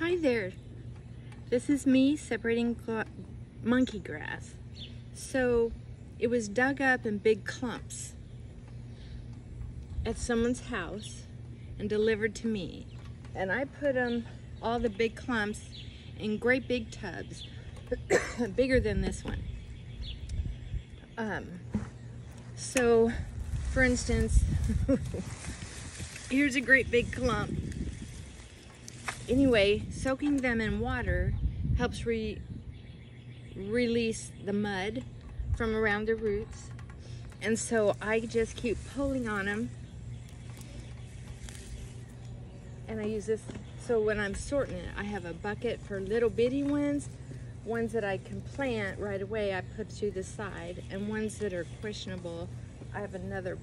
Hi there. This is me separating monkey grass. So it was dug up in big clumps at someone's house and delivered to me. And I put all the big clumps in great big tubs, bigger than this one. So for instance, here's a great big clump. Anyway, soaking them in water helps release the mud from around the roots. And so I just keep pulling on them. And I use this, so when I'm sorting it, I have a bucket for little bitty ones that I can plant right away, I put to the side, and ones that are questionable, I have another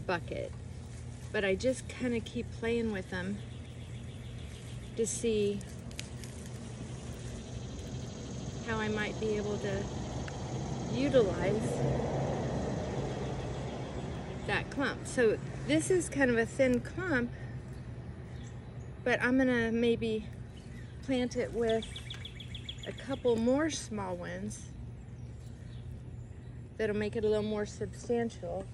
bucket. But I just kind of keep playing with them to see how I might be able to utilize that clump. So this is kind of a thin clump, but I'm gonna maybe plant it with a couple more small ones that'll make it a little more substantial.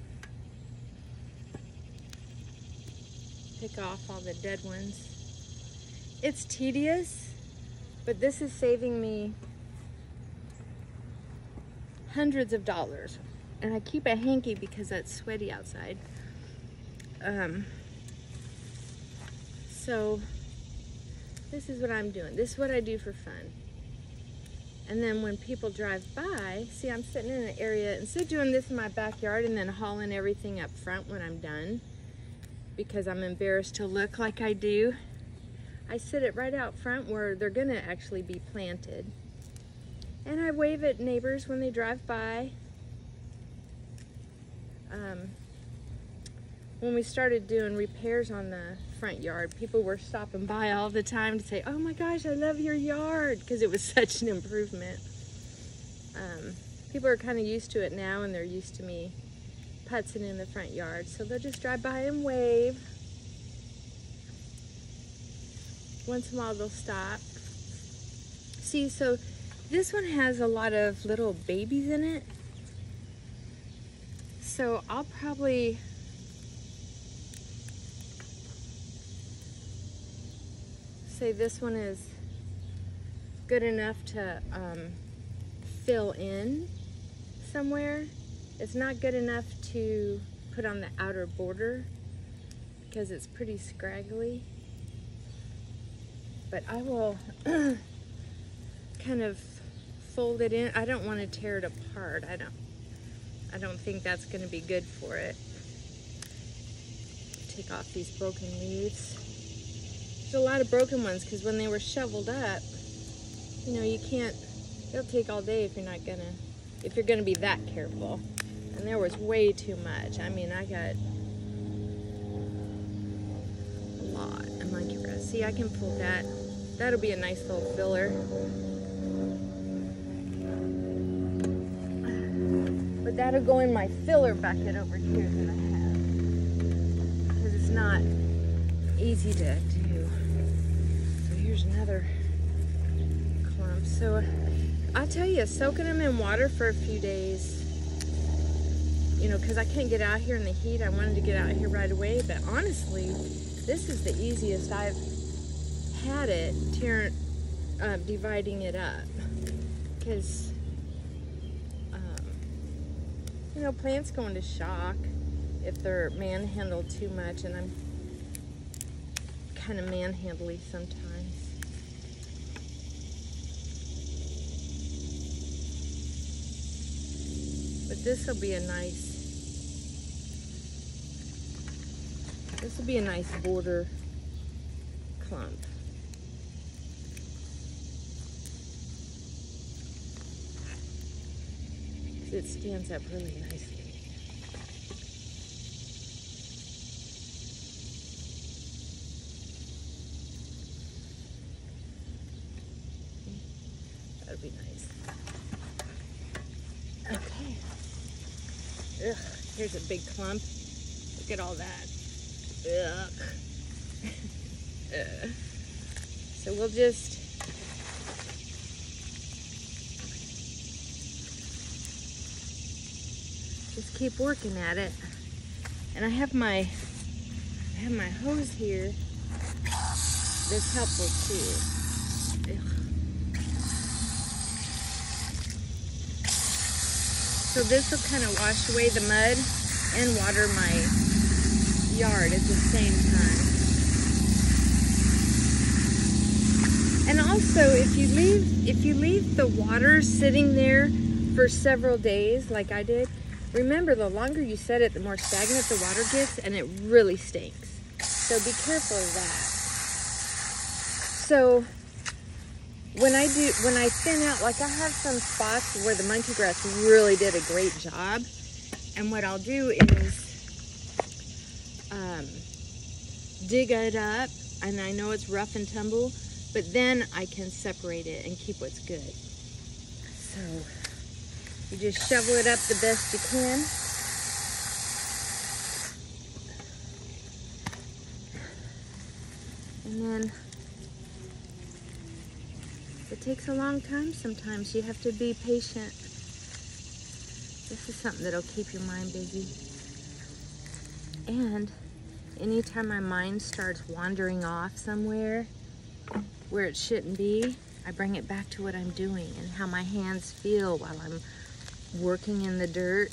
Pick off all the dead ones. It's tedious, but this is saving me hundreds of dollars. And I keep a hanky because it's sweaty outside. So this is what I'm doing. This is what I do for fun. And then when people drive by, see, I'm sitting in an area, instead of doing this in my backyard and then hauling everything up front when I'm done, because I'm embarrassed to look like I do, I sit it right out front where they're gonna actually be planted. And I wave at neighbors when they drive by. When we started doing repairs on the front yard, people were stopping by all the time to say, "Oh my gosh, I love your yard," because it was such an improvement. People are kind of used to it now, and they're used to me putzing in the front yard, so they'll just drive by and wave. Once in a while they'll stop. See, so this one has a lot of little babies in it, so I'll probably say this one is good enough to fill in somewhere. It's not good enough to put on the outer border because it's pretty scraggly. But I will kind of fold it in. I don't want to tear it apart. I don't think that's going to be good for it. Take off these broken leaves. There's a lot of broken ones because when they were shoveled up, you know, you can't, it'll take all day if you're gonna be that careful. And there was way too much. I mean, I got a lot of monkey grass. See, I can pull that. That'll be a nice little filler. But that'll go in my filler bucket over here that I have. Because it's not easy to do. So here's another clump. So I'll tell you, soaking them in water for a few days, you know, because I can't get out here in the heat. I wanted to get out here right away, but honestly, this is the easiest I've had it dividing it up. Because, you know, plants go into shock if they're manhandled too much, and I'm kind of manhandly sometimes. But this will be a nice border clump. It stands up really nicely. That'd be nice. Okay. Ugh, here's a big clump. Look at all that. Ugh. So we'll just keep working at it. And I have my hose here that's helpful too. Ugh. So this will kind of wash away the mud and water my yard at the same time. And also, if you leave the water sitting there for several days, like I did, remember, the longer you set it, the more stagnant the water gets, and it really stinks. So be careful of that. So when I thin out, like I have some spots where the monkey grass really did a great job, and what I'll do is dig it up, and I know it's rough and tumble, but then I can separate it and keep what's good. So you just shovel it up the best you can. And then it takes a long time sometimes. You have to be patient. This is something that'll keep your mind busy. And anytime my mind starts wandering off somewhere where it shouldn't be, I bring it back to what I'm doing and how my hands feel while I'm working in the dirt.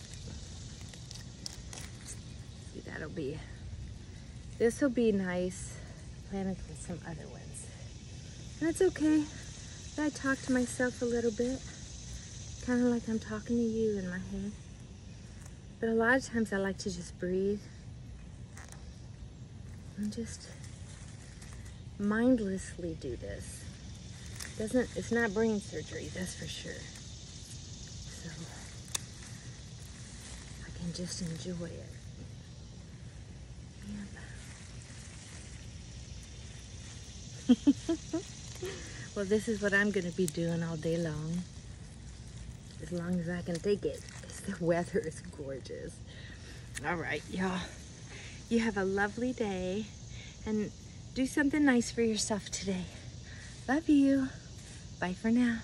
See, this'll be nice. Planted with some other ones. That's okay. I talk to myself a little bit, kind of like I'm talking to you in my head. But a lot of times I like to just breathe and just mindlessly do this. It's not brain surgery, that's for sure. So I can just enjoy it. Yep. Well, this is what I'm going to be doing all day long. As long as I can take it, because the weather is gorgeous. All right, y'all. You have a lovely day, and do something nice for yourself today. Love you. Bye for now.